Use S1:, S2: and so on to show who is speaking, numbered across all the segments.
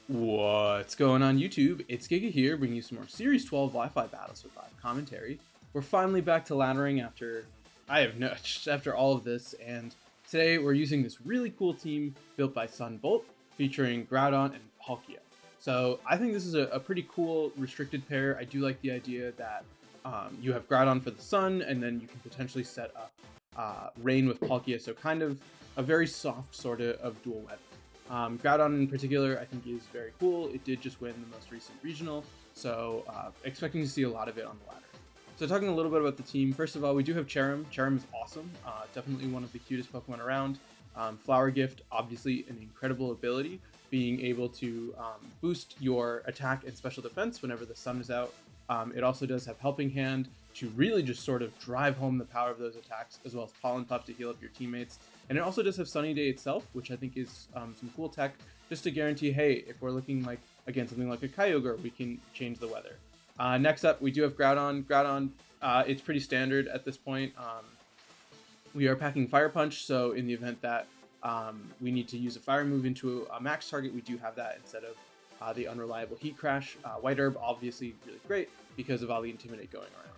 S1: What's going on YouTube? It's Giga here, bringing you some more Series 12 Wi-Fi battles with live commentary. We're finally back to laddering after after all of this, and today we're using this really cool team built by SunneBolt, featuring Groudon and Palkia. So I think this is a pretty cool restricted pair. I do like the idea that you have Groudon for the Sun, and then you can potentially set up Rain with Palkia, so kind of a very soft sort of dual weapon. Groudon in particular, I think, is very cool. It did just win the most recent regional, so expecting to see a lot of it on the ladder. So talking a little bit about the team, first of all, we do have Cherrim. Cherrim is awesome, definitely one of the cutest Pokemon around. Flower Gift, obviously an incredible ability, being able to boost your attack and special defense whenever the sun is out. It also does have Helping Hand to really just sort of drive home the power of those attacks, as well as Pollen Puff to heal up your teammates. And it also does have Sunny Day itself, which I think is some cool tech, just to guarantee, hey, if we're looking like, again, something like a Kyogre, we can change the weather. Next up, we do have Groudon. Groudon, it's pretty standard at this point. We are packing Fire Punch, so in the event that we need to use a fire move into a max target, we do have that instead of the unreliable Heat Crash. White Herb, obviously really great because of all the Intimidate going around.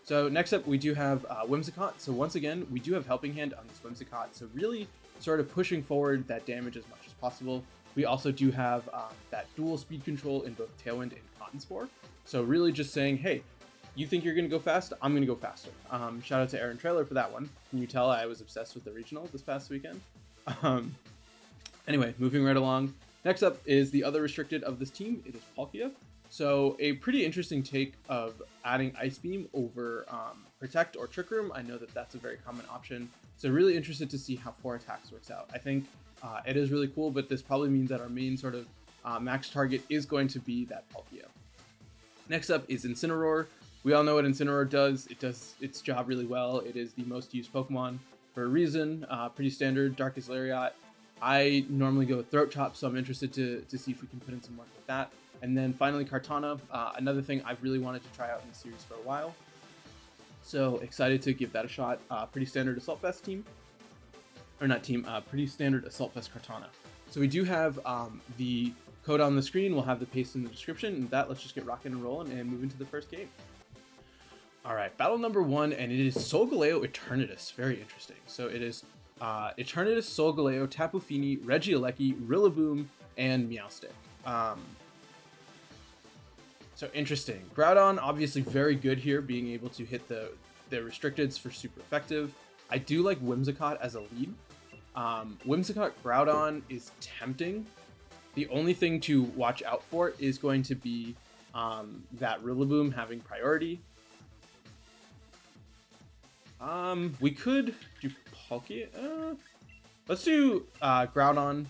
S1: So next up, we do have Whimsicott. So once again, we do have Helping Hand on this Whimsicott, so really sort of pushing forward that damage as much as possible. We also do have that dual speed control in both Tailwind and Cotton Spore. So really just saying, hey, you think you're going to go fast? I'm going to go faster. Shout out to Aaron Trailer for that one. Can you tell I was obsessed with the regional this past weekend? Anyway, moving right along. Next up is the other restricted of this team. It is Palkia. So a pretty interesting take of adding Ice Beam over Protect or Trick Room. I know that that's a very common option. So really interested to see how 4 attacks works out. I think it is really cool, but this probably means that our main sort of max target is going to be that Palkia. Next up is Incineroar. We all know what Incineroar does. It does its job really well. It is the most used Pokemon for a reason. Pretty standard. Darkest Lariat. I normally go with Throat Chop, so I'm interested to see if we can put in some work with that. And then finally, Kartana, another thing I've really wanted to try out in the series for a while. So excited to give that a shot. Pretty standard Assault Vest team. Or not team, pretty standard Assault Vest Kartana. So we do have the code on the screen. We'll have the paste in the description. And that, let's just get rocking and rolling and move into the first game. All right, battle number 1, and it is Solgaleo Eternatus. Very interesting. So it is Eternatus, Solgaleo, Tapu Fini, Regieleki, Rillaboom, and Meowstic. So interesting. Groudon, obviously very good here, being able to hit the restricteds for super effective. I do like Whimsicott as a lead. Whimsicott Groudon is tempting. The only thing to watch out for is going to be that Rillaboom having priority. We could do Palkia. Let's do Groudon.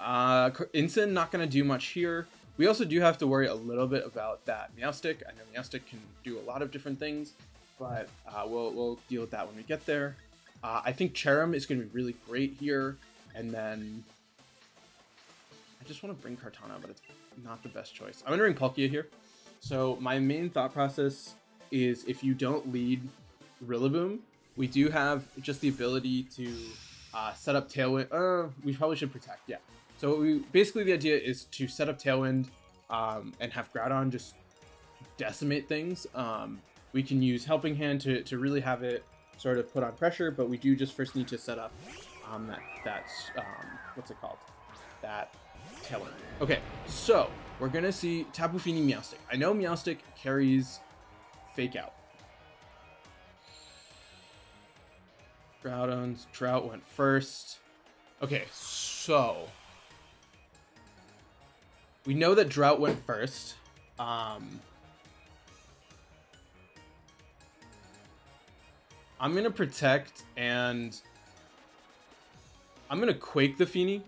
S1: Incin, not going to do much here. We also do have to worry a little bit about that Meowstic. I know Meowstic can do a lot of different things, but we'll deal with that when we get there. I think Cherrim is going to be really great here, and then I just want to bring Kartana, but it's not the best choice. I'm going to bring Palkia here. So my main thought process is if you don't lead Rillaboom, we do have just the ability to set up Tailwind. We probably should Protect, yeah. So basically the idea is to set up Tailwind and have Groudon just decimate things. We can use Helping Hand to really have it sort of put on pressure, but we do just first need to set up what's it called? That Tailwind. Okay, so we're gonna see Tapu Fini Meowstic. I know Meowstic carries Fake Out. Groudon's Drought went first. Okay, so we know that Drought went first. I'm gonna Protect and I'm gonna Quake the Fini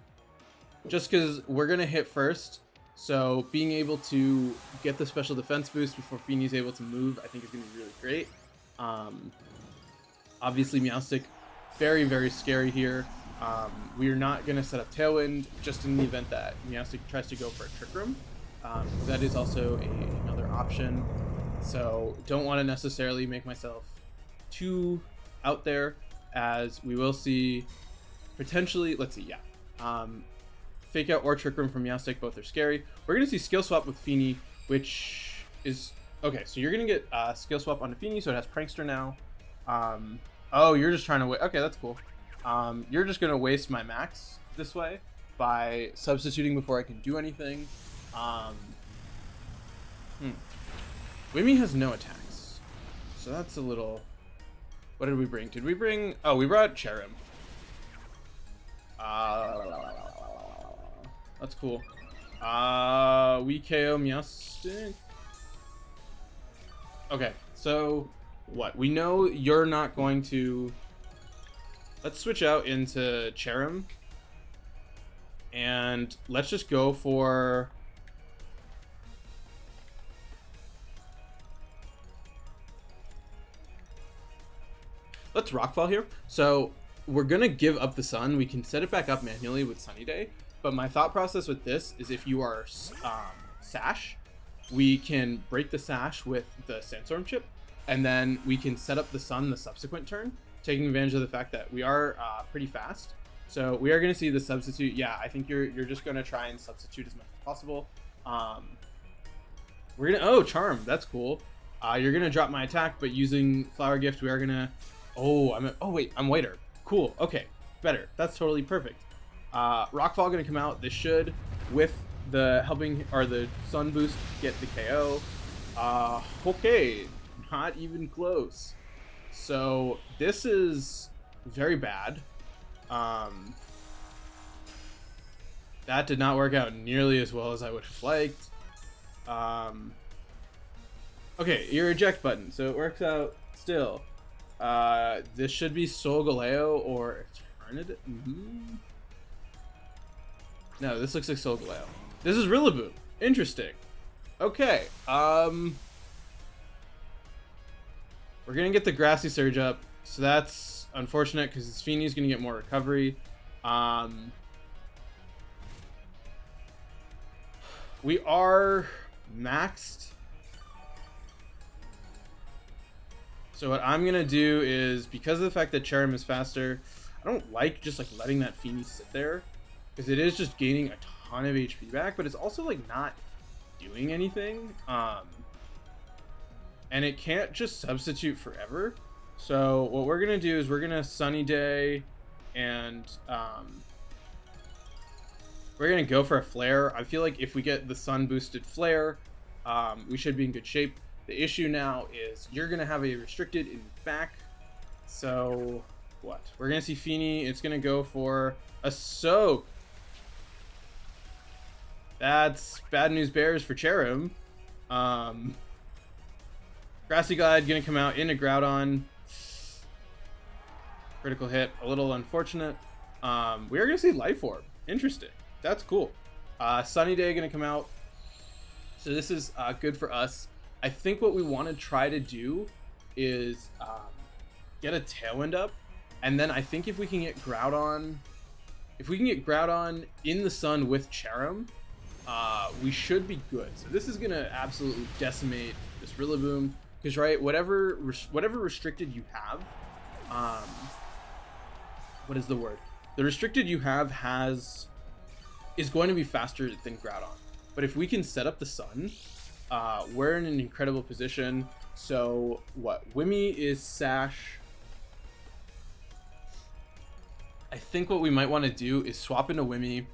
S1: just because we're gonna hit first. So being able to get the special defense boost before Fini's able to move, I think is gonna be really great. Obviously Meowstic, very, very scary here. We are not going to set up Tailwind just in the event that Meowstic tries to go for a Trick Room. That is also another option. So don't want to necessarily make myself too out there, as we will see potentially, let's see, yeah. Fake Out or Trick Room from Meowstic, both are scary. We're going to see Skill Swap with Feeny, which is... Okay, so you're going to get Skill Swap onto Feeny, so it has Prankster now. Oh, you're just trying to... Okay, that's cool. You're just going to waste my max this way by substituting before I can do anything. Wimmy has no attacks, so that's a little... What did we bring? Did we bring... Oh, we brought Cherrim. That's cool. We KO Meowstic. Okay, so what? We know you're not going to... Let's switch out into Cherrim. And let's just go for... Let's Rockfall here. So we're going to give up the sun. We can set it back up manually with Sunny Day. But my thought process with this is if you are Sash, we can break the Sash with the Sandstorm chip. And then we can set up the sun the subsequent turn, taking advantage of the fact that we are pretty fast. So we are going to see the substitute. Yeah, I think you're just going to try and substitute as much as possible. We're going to... Oh, Charm. That's cool. You're going to drop my attack, but using Flower Gift, we are going to... Oh, I'm whiter. Cool. Okay, better. That's totally perfect. Rockfall going to come out. This should, with the helping or the Sun Boost, get the KO. Okay, not even close. So this is very bad. That did not work out nearly as well as I would have liked. Okay, your eject button, so it works out still. This should be Solgaleo or Eternity. No, this looks like Solgaleo. This is Rillaboom. Interesting. Okay. We're gonna get the Grassy Surge up, so that's unfortunate because Feeny's gonna get more recovery. We are maxed. So what I'm gonna do is, because of the fact that Cherrim is faster, I don't like just like letting that Feeny sit there, because it is just gaining a ton of HP back, but it's also like not doing anything. And it can't just substitute forever. So what we're gonna do is we're gonna Sunny Day, and we're gonna go for a Flare. I feel like if we get the Sun boosted Flare, we should be in good shape. The issue now is you're going to have a restricted in back. So, what? We're going to see Feeny. It's going to go for a Soak. That's bad news bears for Cherrim. Grassy Glide going to come out into Groudon. Critical hit. A little unfortunate. We are going to see Life Orb. Interesting. That's cool. Sunny Day going to come out. So this is good for us. I think what we want to try to do is get a Tailwind up, and then I think if we can get Groudon, in the sun with Cherrim, we should be good. So this is gonna absolutely decimate this Rillaboom, because right, whatever restricted you have, what is the word? The restricted you have is going to be faster than Groudon. But if we can set up the sun, we're in an incredible position. So what? Wimmy is Sash. I think what we might want to do is swap into Wimmy,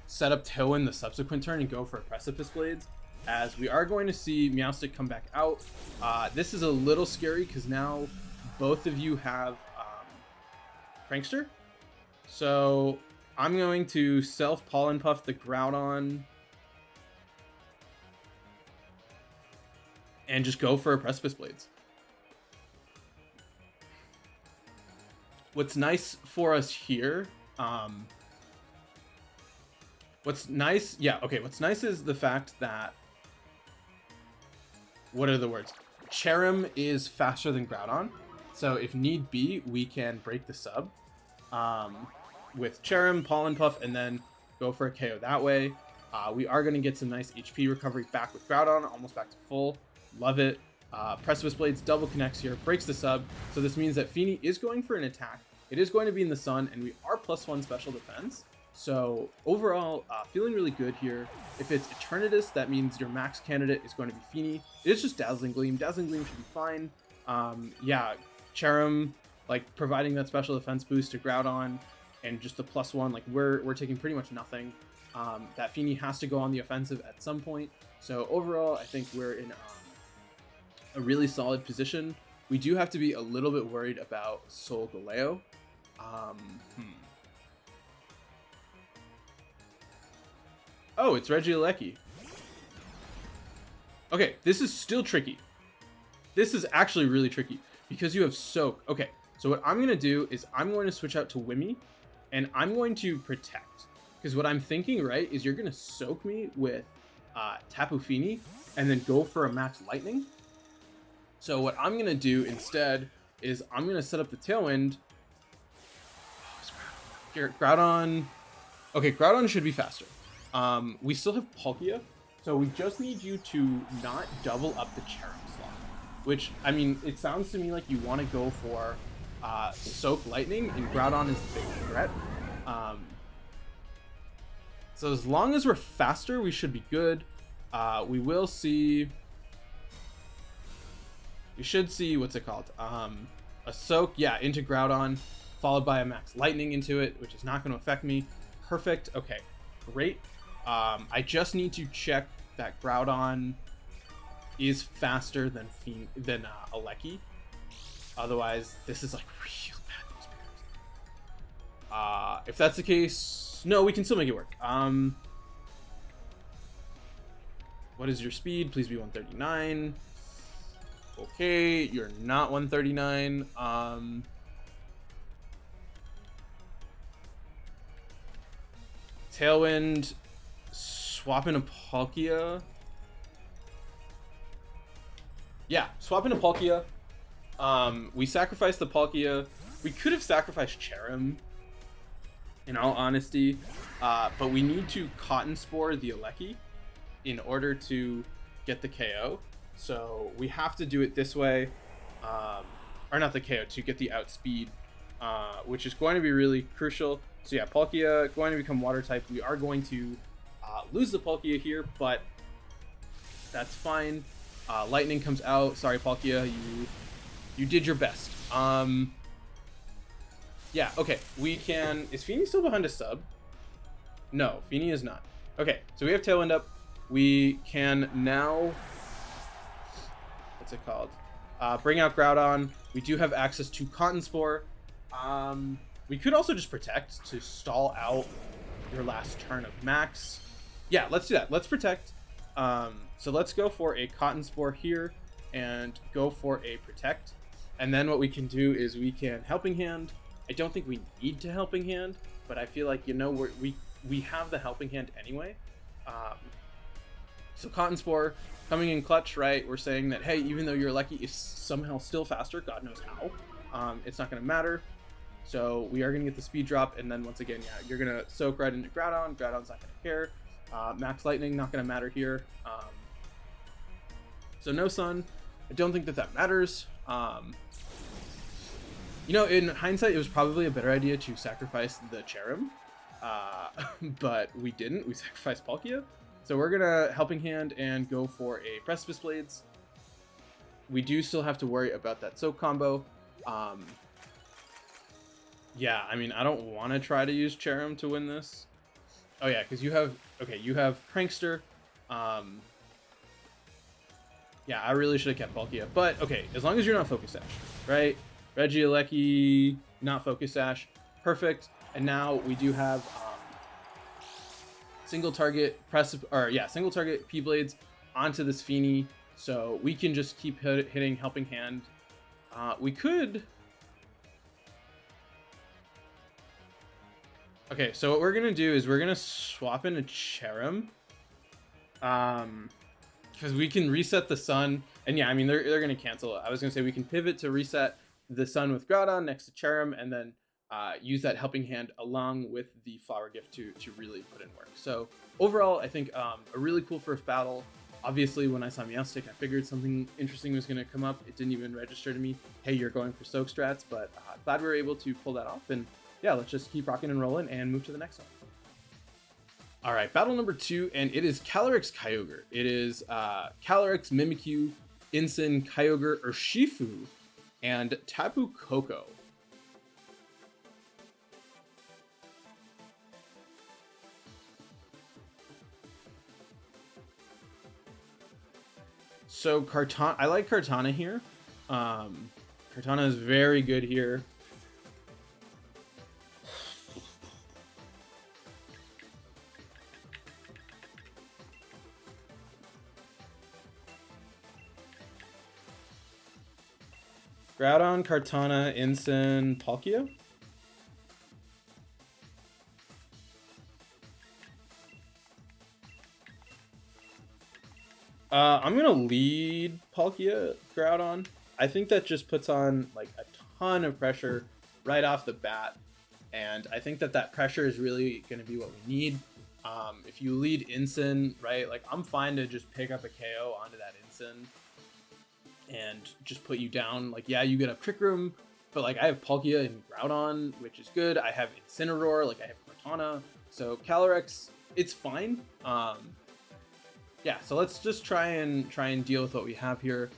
S1: set up Tailwind the subsequent turn, and go for Precipice Blades, as we are going to see Meowstic come back out. This is a little scary because now both of you have Prankster. So I'm going to self Pollen Puff the Groudon and just go for a Precipice Blades. What's nice for us here, what's nice is the fact that, what are the words? Cherrim is faster than Groudon, so if need be, we can break the sub with Cherrim, Pollen Puff, and then go for a KO that way. We are going to get some nice HP recovery back with Groudon, almost back to full. Love it. Precipice Blades double connects here, breaks the sub, so this means that Feeny is going for an attack. It is going to be in the sun, and we are +1 special defense. So overall, feeling really good here. If it's Eternatus, that means your max candidate is going to be Feeny. It's just Dazzling Gleam. Dazzling Gleam should be fine. Yeah, Cherrim, like providing that special defense boost to Groudon, and just the +1, like we're taking pretty much nothing. That Feeny has to go on the offensive at some point. So overall, I think we're in a really solid position. We do have to be a little bit worried about Solgaleo. Oh, it's Regieleki. Okay, this is still tricky. This is actually really tricky because you have Soak. Okay, so what I'm going to do is I'm going to switch out to Wimmy, and I'm going to Protect. Because what I'm thinking, right, is you're going to Soak me with Tapu Fini and then go for a Max Lightning. So what I'm going to do instead is I'm going to set up the Tailwind. Groudon. Okay, Groudon should be faster. We still have Palkia, so we just need you to not double up the Cherrim slot. Which, I mean, it sounds to me like you want to go for Soak Lightning, and Groudon is the big threat. So as long as we're faster, we should be good. We will see... We should see, what's it called? A Soak, yeah, into Groudon, followed by a Max Lightning into it, which is not going to affect me. Perfect. Okay, great. I just need to check that Groudon is faster than Aleki. Otherwise, this is like real bad experience. If that's the case, no, we can still make it work. What is your speed? Please be 139. Okay, you're not 139. Tailwind, swap in a Palkia. Yeah, swap in a Palkia. We sacrificed the Palkia. We could have sacrificed Cherrim, in all honesty, but we need to Cotton Spore the Aleki in order to get the KO. So we have to do it this way, or not the KO, to get the outspeed, which is going to be really crucial. So yeah, Palkia going to become water type. We are going to lose the Palkia here, but that's fine. Lightning comes out. Sorry, Palkia, you did your best. Yeah, okay, we can... Is Feeny still behind a sub? No, Feeny is not. Okay, so we have Tailwind up. We can now... What's it called? Bring out Groudon. We do have access to Cotton Spore. We could also just Protect to stall out your last turn of Max. Yeah, let's do that. Let's Protect. So let's go for a Cotton Spore here and go for a Protect. And then what we can do is we can Helping Hand. I don't think we need to Helping Hand, but I feel like, you know, we have the Helping Hand anyway. So Cotton Spore coming in clutch, right? We're saying that, hey, even though your Aleki is somehow still faster, God knows how, it's not going to matter. So we are going to get the speed drop, and then once again, yeah, you're going to Soak right into Groudon. Groudon's not going to care. Max Lightning, not going to matter here. So no Sun. I don't think that matters. You know, in hindsight, it was probably a better idea to sacrifice the Cherrim, but we didn't. We sacrificed Palkia. So we're going to Helping Hand and go for a Precipice Blades. We do still have to worry about that Soak combo. Yeah, I mean, I don't want to try to use Cherrim to win this. Oh yeah, because you have... Okay, you have Prankster. Yeah, I really should have kept Palkia. But, okay, as long as you're not Focus Sash, right? Regieleki, not Focus Sash. Perfect. And now we do have single target single target P-Blades onto this Feeny. So we can just keep hitting Helping Hand. We could... Okay, so what we're going to do is we're going to swap in a Cherrim. Because we can reset the Sun. And yeah, I mean, they're going to cancel it. I was going to say we can pivot to reset the Sun with Groudon next to Cherrim, and then use that Helping Hand along with the Flower Gift to really put in work. So overall, I think a really cool first battle. Obviously, when I saw Meowstic, I figured something interesting was going to come up. It didn't even register to me, hey, you're going for Soak strats, but glad we were able to pull that off. And yeah, let's just keep rocking and rolling and move to the next one. All right, battle number 2, and it is Calyrex Kyogre. It is Calyrex, Mimikyu, Incin, Kyogre, Urshifu, and Tapu Koko. So Kartana, I like Kartana here. Kartana is very good here. Groudon, Kartana, Incin, Palkia. I'm gonna lead Palkia Groudon. I think that just puts on like a ton of pressure right off the bat, and I think that that pressure is really gonna be what we need. If you lead Incin, right, like I'm fine to just pick up a KO onto that Incin and just put you down. Like, yeah, you get a Trick Room, but like I have Palkia and Groudon, which is good. I have Incineroar, like I have Cortana, so Calyrex, it's fine. Yeah, so let's just try and deal with what we have here.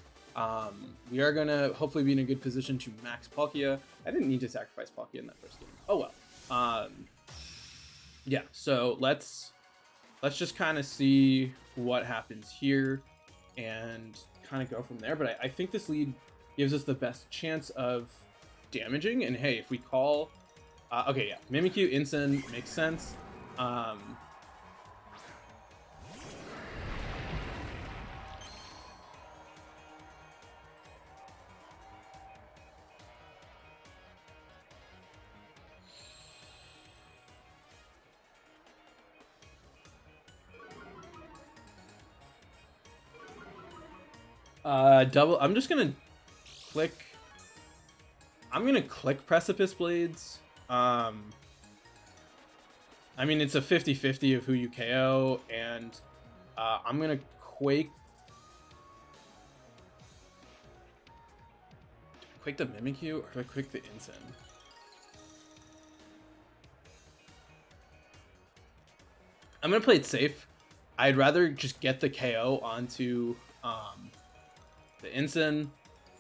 S1: We are gonna hopefully be in a good position to max Palkia. I didn't need to sacrifice Palkia in that first game. Oh well. Yeah, so let's just kind of see what happens here and kind of go from there. But I think this lead gives us the best chance of damaging. And hey, if we call, okay, yeah, Mimikyu, Incin makes sense. Double. I'm gonna click Precipice Blades. I mean, it's a 50-50 of who you KO, and I'm gonna Quake. Do I Quake the Mimikyu or do I Quake the Incin? I'm gonna play it safe. I'd rather just get the KO onto the Incin,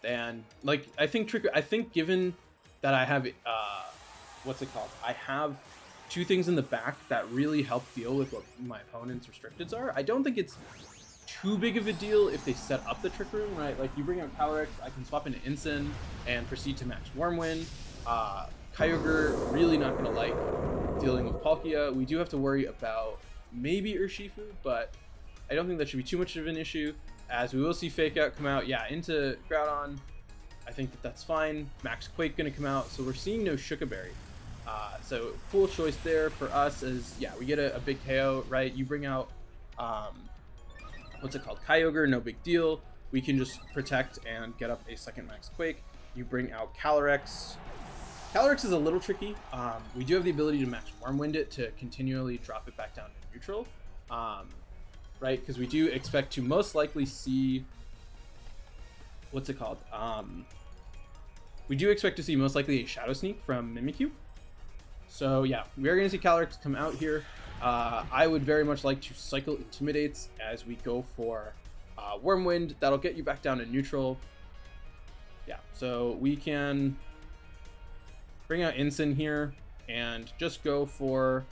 S1: and like I think given that I have what's it called? I have two things in the back that really help deal with what my opponent's restricteds are. I don't think it's too big of a deal if they set up the Trick Room, right? Like you bring out Calyrex, I can swap into Incin and proceed to max Wormwind. Kyogre, really not gonna like dealing with Palkia. We do have to worry about maybe Urshifu, but I don't think that should be too much of an issue, as we will see Fake Out come out, yeah, into Groudon. I think that that's fine. Max Quake gonna come out, so we're seeing no Shuka Berry. So cool choice there for us is, yeah, we get a big KO, right? You bring out, what's it called? Kyogre, no big deal. We can just protect and get up a second Max Quake. You bring out Calyrex. Calyrex is a little tricky. We do have the ability to Max Wormwind it to continually drop it back down to neutral. Right? Because we do expect to most likely see, what's it called? We do expect to see most likely a Shadow Sneak from Mimikyu. So yeah, we are going to see Calyrex come out here. I would very much like to cycle Intimidates as we go for Wormwind. That'll get you back down to neutral. Yeah, so we can bring out Incin here and just go for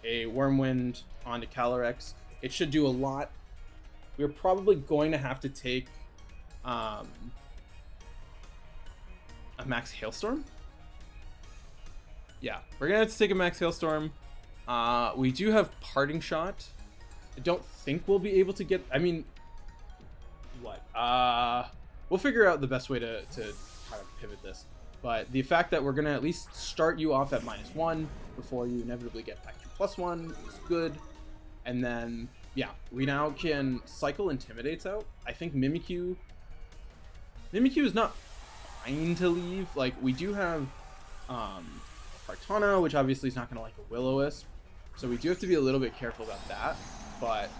S1: a Wormwind onto Calyrex. It should do a lot. We're probably going to have to take a Max Hailstorm. Yeah, we're gonna have to take a Max Hailstorm. We do have Parting Shot. I don't think we'll be able to get, I mean, what? We'll figure out the best way to kind of pivot this. But the fact that we're gonna at least start you off at -1 before you inevitably get back to +1 is good. And then, yeah, we now can cycle Intimidates out. I think Mimikyu is not fine to leave. Like, we do have Kartana, which obviously is not going to like a Will-O-Wisp. So we do have to be a little bit careful about that. But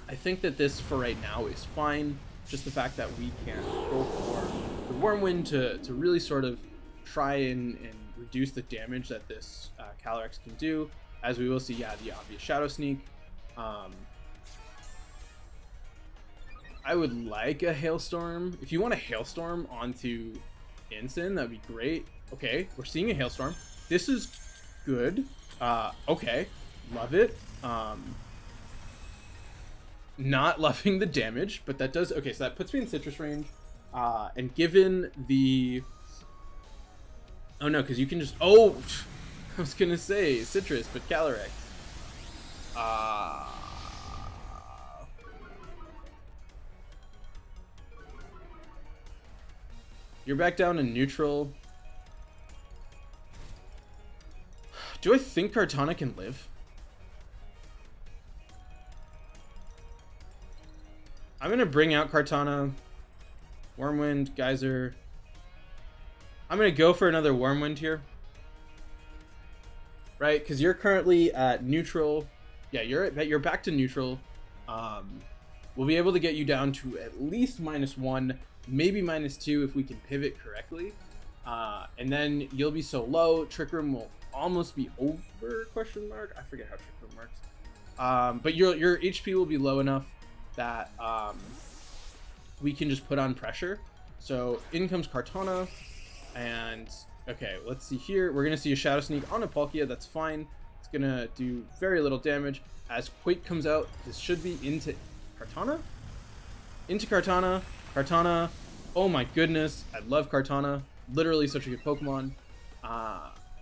S1: I think that this, for right now, is fine. Just the fact that we can go for the Wormwind to really sort of try and reduce the damage that this Calyrex can do. as we will see, yeah, the obvious Shadow Sneak. I would like a Hailstorm. If you want a Hailstorm onto Ensign, that'd be great. Okay, we're seeing a Hailstorm. This is good. Okay, love it. Not loving the damage, but that does... Okay, so that puts me in Citrus range. And given the... Oh, no, because you can just... Oh! I was going to say Citrus, but Calyrex. You're back down to neutral. Do I think Kartana can live? I'm going to bring out Kartana. Wormwind, Geyser. I'm going to go for another Wormwind here. Right? Because you're currently at neutral. Yeah, you're back to neutral. We'll be able to get you down to at least -1, maybe -2 if we can pivot correctly. And then you'll be so low. Trick Room will almost be over, question mark. I forget how Trick Room works. But your HP will be low enough that we can just put on pressure. So in comes Kartana, and okay, let's see here. We're gonna see a Shadow Sneak on a Palkia. That's fine. It's gonna do very little damage. As Quake comes out, this should be into Kartana. Into Kartana. Kartana. Oh my goodness, I love Kartana. Literally such a good Pokemon.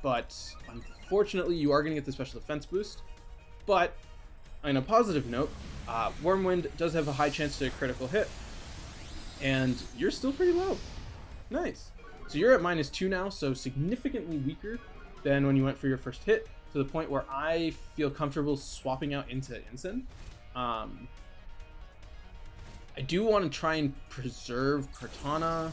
S1: But unfortunately, you are gonna get the special defense boost. But on a positive note, Wormwind does have a high chance to a critical hit. And you're still pretty low. Nice. So you're at -2 now, so significantly weaker than when you went for your first hit, to the point where I feel comfortable swapping out into Ensign. I do want to try and preserve Kartana.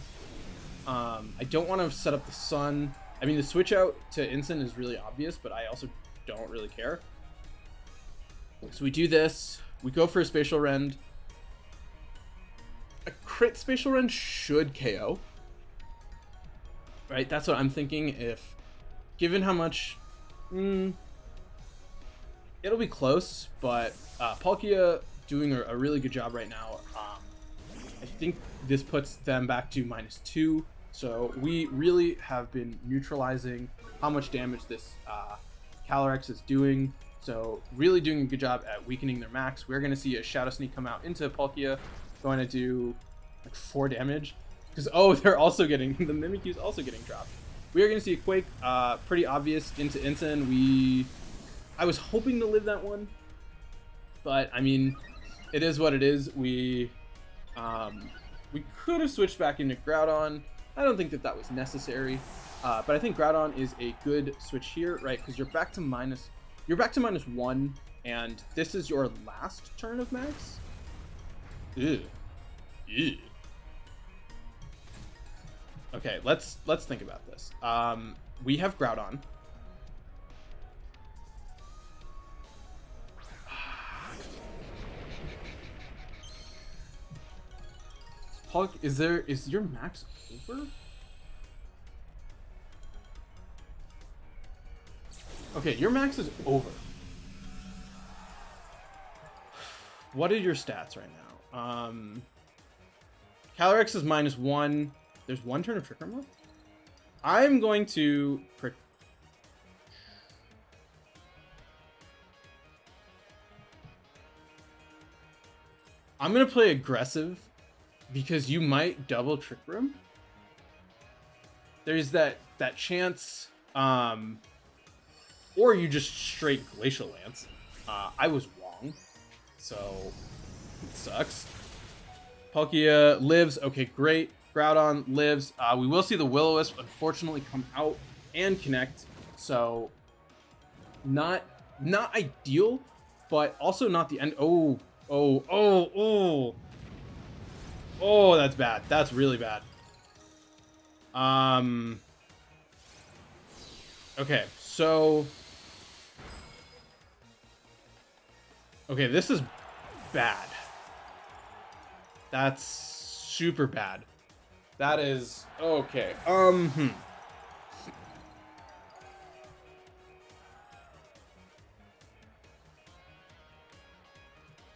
S1: I don't want to set up the Sun. I mean, the switch out to Ensign is really obvious, but I also don't really care. So we do this. We go for a Spatial Rend. A crit Spatial Rend should KO. Right? That's what I'm thinking. If, given how much... it'll be close, but Palkia doing a really good job right now. I think this puts them back to -2. So we really have been neutralizing how much damage this Calyrex is doing. So really doing a good job at weakening their max. We're going to see a Shadow Sneak come out into Palkia. Going to do like 4 damage. Because, oh, they're also getting... The Mimikyu's also getting dropped. We are going to see a Quake. Pretty obvious into Ensign. I was hoping to live that one. But, I mean, it is what it is. We could have switched back into Groudon. I don't think that was necessary. But I think Groudon is a good switch here, right? Because you're back to -1, and this is your last turn of max. Ew. Ew. Okay, let's think about this. We have Groudon. Is your max over? Okay, your max is over. What are your stats right now? Calyrex is -1. There's 1 turn of Trick Room left. I'm going to... I'm going to play aggressive because you might double Trick Room. There's that chance... or you just straight Glacial Lance. I was wrong, so it sucks. Palkia lives. Okay, great. Groudon lives. We will see the Will-O-Wisp unfortunately come out and connect. So not ideal, but also not the end. Oh, that's bad. That's really bad. Okay, so... Okay, this is bad. That's super bad. That is... Okay.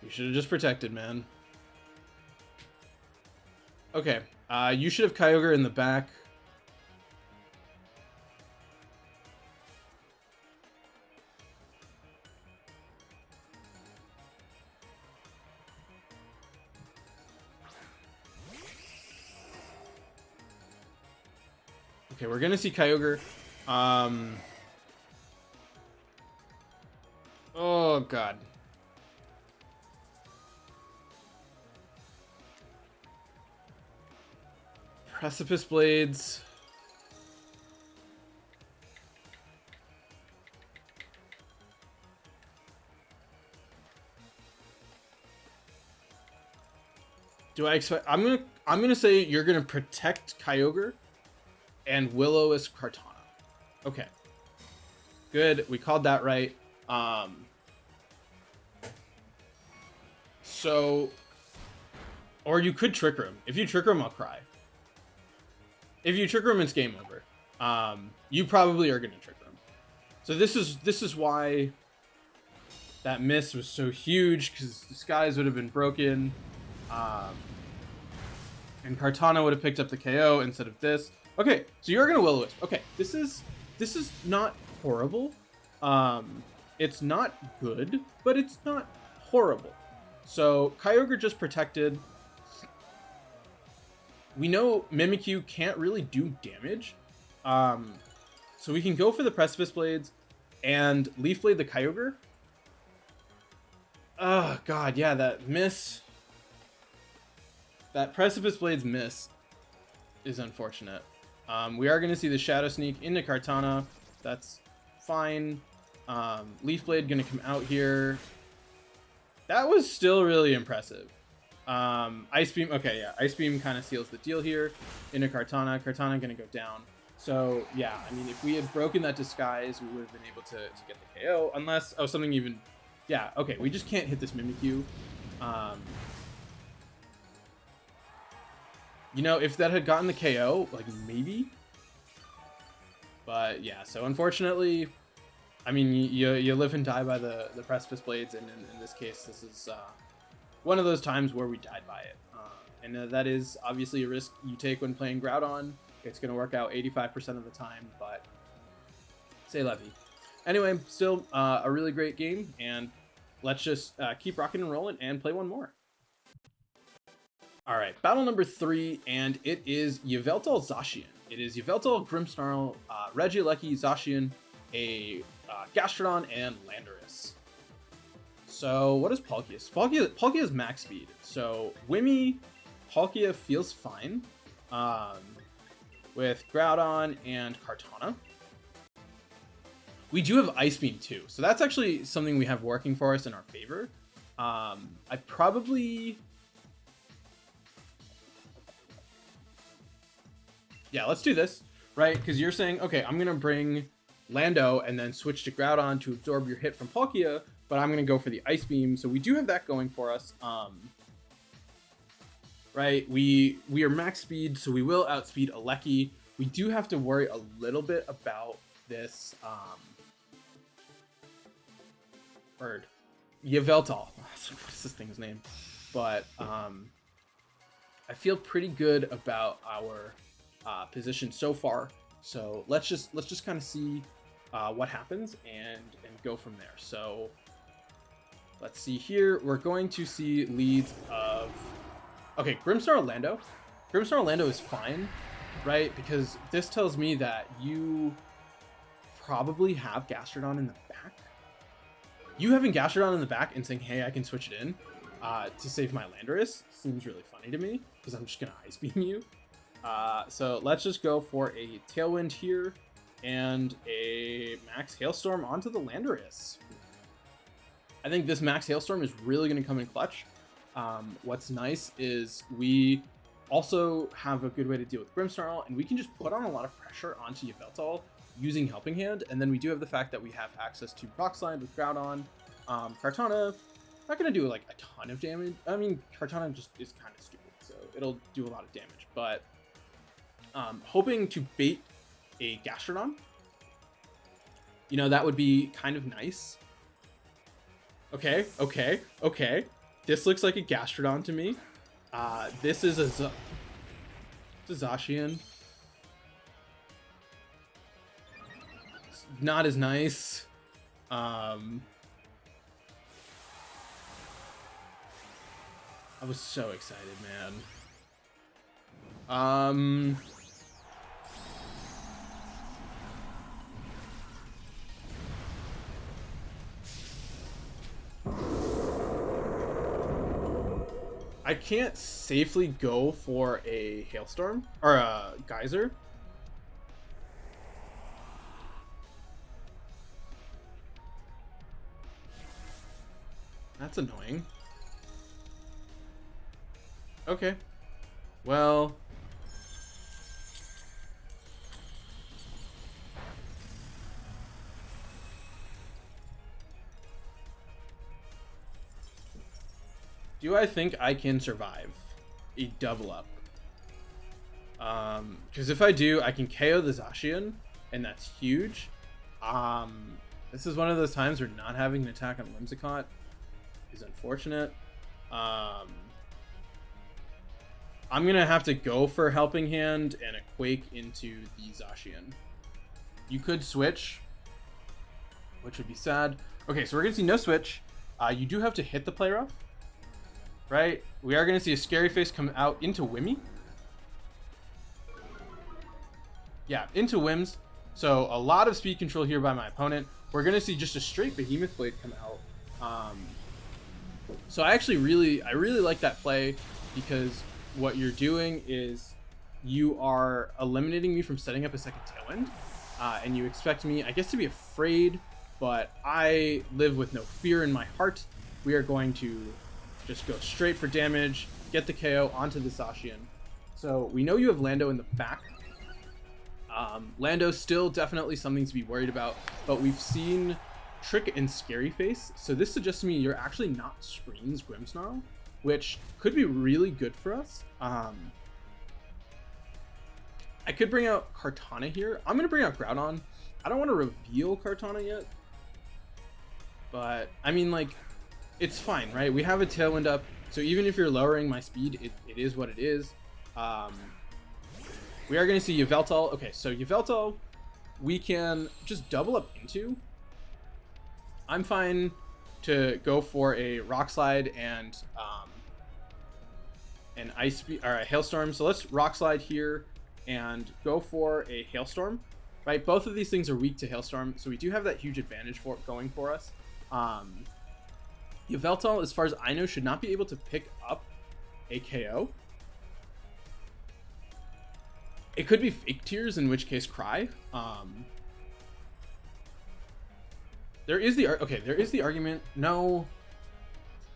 S1: You should have just protected, man. Okay, you should have Kyogre in the back. Okay, we're gonna see Kyogre. Oh god. Precipice Blades. Do I expect? I'm gonna say you're gonna protect Kyogre and Will-O-Wisp Kartana. Okay. Good. We called that right. So, or you could Trick Room. If you Trick Room, I'll cry. If you Trick Room, it's game over. You probably are gonna Trick Room. So this is why that miss was so huge, because the skies would have been broken, and Kartana would have picked up the KO instead of this. Okay, so you're gonna Will-O-Wisp. Okay, this is not horrible. It's not good, but it's not horrible. So Kyogre just protected. We know Mimikyu can't really do damage. So we can go for the Precipice Blades and Leaf Blade the Kyogre. Oh god, yeah, that miss. That Precipice Blades miss is unfortunate. We are going to see the Shadow Sneak into Kartana. That's fine. Leaf Blade going to come out here. That was still really impressive. Ice Beam. Okay, yeah. Ice Beam kind of seals the deal here into Kartana. Kartana going to go down. So, yeah. I mean, if we had broken that Disguise, we would have been able to get the KO. Unless... Oh, something even... Yeah, okay. We just can't hit this Mimikyu. You know, if that had gotten the KO, like, maybe. But, yeah. So, unfortunately... I mean, you live and die by the Precipice Blades, and in this case, this is one of those times where we died by it. And that is obviously a risk you take when playing Groudon. It's going to work out 85% of the time, but c'est la vie. Anyway, still a really great game, and let's just keep rocking and rolling and play one more. All right, battle number 3, and it is Yveltal Zacian. It is Yveltal, Grimmsnarl, Regieleki, Zacian, a Gastrodon, and Landorus. So what is Palkia? Palkia is max speed. So Wimmy, Palkia feels fine with Groudon and Kartana. We do have Ice Beam too, so that's actually something we have working for us in our favor. I probably... Yeah, let's do this, right? Because you're saying, okay, I'm going to bring Lando and then switch to Groudon to absorb your hit from Palkia, but I'm going to go for the Ice Beam. So we do have that going for us. Right? We are max speed, so we will outspeed Aleki. We do have to worry a little bit about this bird. Yveltal. What's this thing's name? But I feel pretty good about our position so far. So let's just kind of see what happens and go from there. So let's see here. We're going to see leads of... Okay, Grimmsnarl Lando. Grimmsnarl Lando is fine, right? Because this tells me that you probably have Gastrodon in the back. You having Gastrodon in the back and saying, hey, I can switch it in to save my Landorus seems really funny to me, because I'm just going to Ice Beam you. So let's just go for a Tailwind here and a Max Hailstorm onto the Landorus. I think this Max Hailstorm is really going to come in clutch. What's nice is we also have a good way to deal with Grimmsnarl, and we can just put on a lot of pressure onto Yveltal using Helping Hand. And then we do have the fact that we have access to Rock Slide with Groudon. Kartana, not going to do like a ton of damage. I mean, Kartana just is kind of stupid, so it'll do a lot of damage. But hoping to bait a Gastrodon, you know, that would be kind of nice. Okay. This looks like a Gastrodon to me. This is a Zacian. It's not as nice. I was so excited, man. I can't safely go for a Hailstorm or a Geyser. That's annoying. Okay. Well. Do I think I can survive a double up? Because if I do, I can KO the Zacian, and that's huge. This is one of those times where not having an attack on Whimsicott is unfortunate. I'm gonna have to go for Helping Hand and a Quake into the Zacian. You could switch, which would be sad. Okay, so we're gonna see no switch. You do have to hit the Play Rough, right? We are gonna see a Scary Face come out into Wimmy. Yeah, into Wims. So a lot of speed control here by my opponent. We're gonna see just a straight Behemoth Blade come out. So I really like that play, because what you're doing is you are eliminating me from setting up a second Tailwind, and you expect me, I guess, to be afraid, but I live with no fear in my heart. We are going to just go straight for damage, get the KO onto the Zacian. So we know you have Lando in the back. Lando's still definitely something to be worried about, but we've seen Trick and Scary Face, so this suggests to me you're actually not Scream's Grimmsnarl, which could be really good for us. I could bring out Kartana here. I'm going to bring out Groudon. I don't want to reveal Kartana yet, but I mean, like, it's fine, right? We have a Tailwind up, so even if you're lowering my speed, it is what it is. We are going to see Yveltal. Okay, so Yveltal, we can just double up into. I'm fine to go for a Rock Slide and an Ice Speed or a Hailstorm. So let's Rock Slide here and go for a Hailstorm. Right, both of these things are weak to Hailstorm, so we do have that huge advantage for going for us. Yveltal, as far as I know, should not be able to pick up a KO. It could be Fake Tears, in which case Cry. There is the argument. No,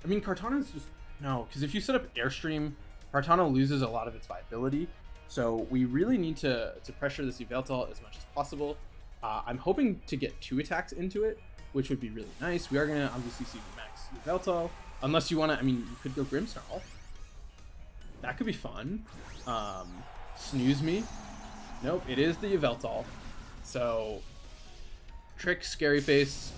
S1: I mean, Kartana's just no, because if you set up Airstream, Kartana loses a lot of its viability. So we really need to pressure this Yveltal as much as possible. I'm hoping to get 2 attacks into it, which would be really nice. We are gonna obviously see max Yveltal, unless you wanna. I mean, you could go Grimmsnarl. That could be fun. Snooze me. Nope, it is the Yveltal. So Trick, Scary Face.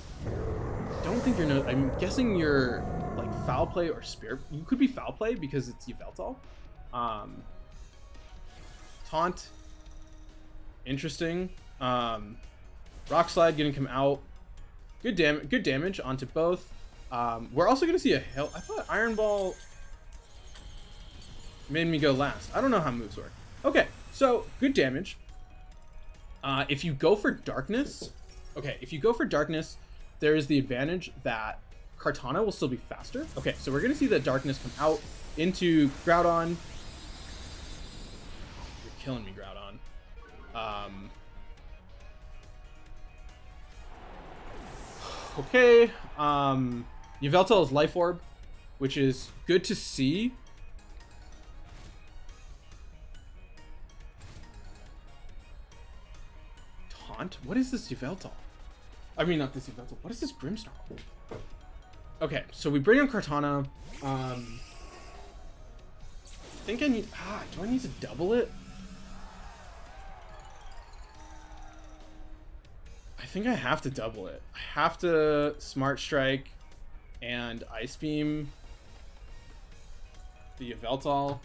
S1: Don't think you're no. I'm guessing you're like Foul Play or Spirit. You could be Foul Play because it's Yveltal. Taunt. Interesting. Rock Slide gonna come out. Good damage onto both. We're also gonna see a Hail. I thought Iron Ball made me go last. I don't know how moves work. Okay, so good damage. If you go for Darkness, there is the advantage that Kartana will still be faster. Okay, so we're gonna see that Darkness come out into Groudon. You're killing me, Groudon. Okay, Yveltal is Life Orb, which is good to see. Taunt? What is this Yveltal? I mean, not this Yveltal. What is this Grimmsnarl? Okay, so we bring on Kartana. I think I need... do I need to double it? I think I have to double it. I have to Smart Strike and Ice Beam the Yveltal.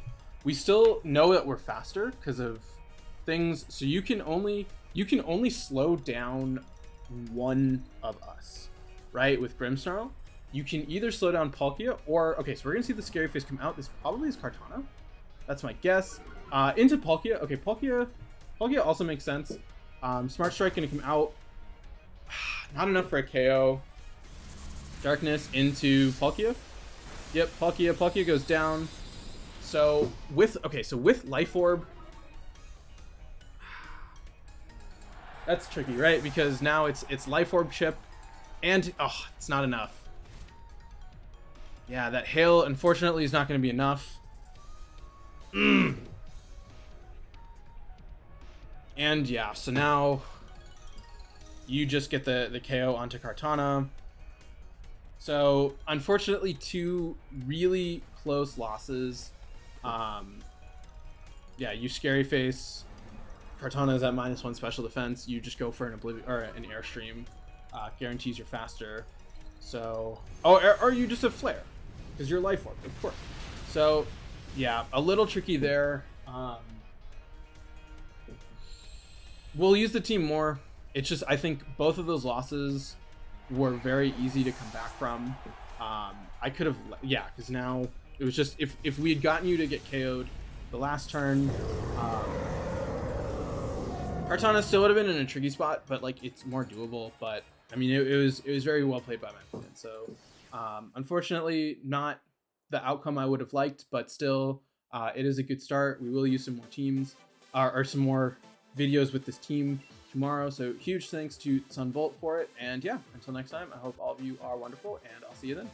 S1: We still know that we're faster because of things. So you can only slow down one of us, right? With Grimmsnarl, you can either slow down Palkia or okay. So we're gonna see the Scary Face come out. This probably is Kartana. That's my guess. Into Palkia. Okay, Palkia also makes sense. Smart Strike gonna come out. Not enough for a KO. Darkness into Palkia. Yep, Palkia goes down. So with Life Orb, that's tricky, right? Because now it's Life Orb chip, and it's not enough. Yeah, that Hail unfortunately is not going to be enough. And yeah, so now you just get the KO onto Kartana. So unfortunately, 2 really close losses. Yeah, you Scary Face. Kartana is at -1 special defense. You just go for an an Airstream. Guarantees you're faster. So or you just have Flare because you're Life Orb, of course. So yeah, a little tricky there. We'll use the team more. It's just I think both of those losses were very easy to come back from. I could have, yeah, because now it was just if we had gotten you to get KO'd the last turn, Kartana still would have been in a tricky spot, but like it's more doable. But I mean, it was very well played by my opponent. So unfortunately, not the outcome I would have liked, but still, it is a good start. We will use some more teams or some more videos with this team tomorrow. So huge thanks to SunneBolt for it. And yeah, until next time, I hope all of you are wonderful, and I'll see you then.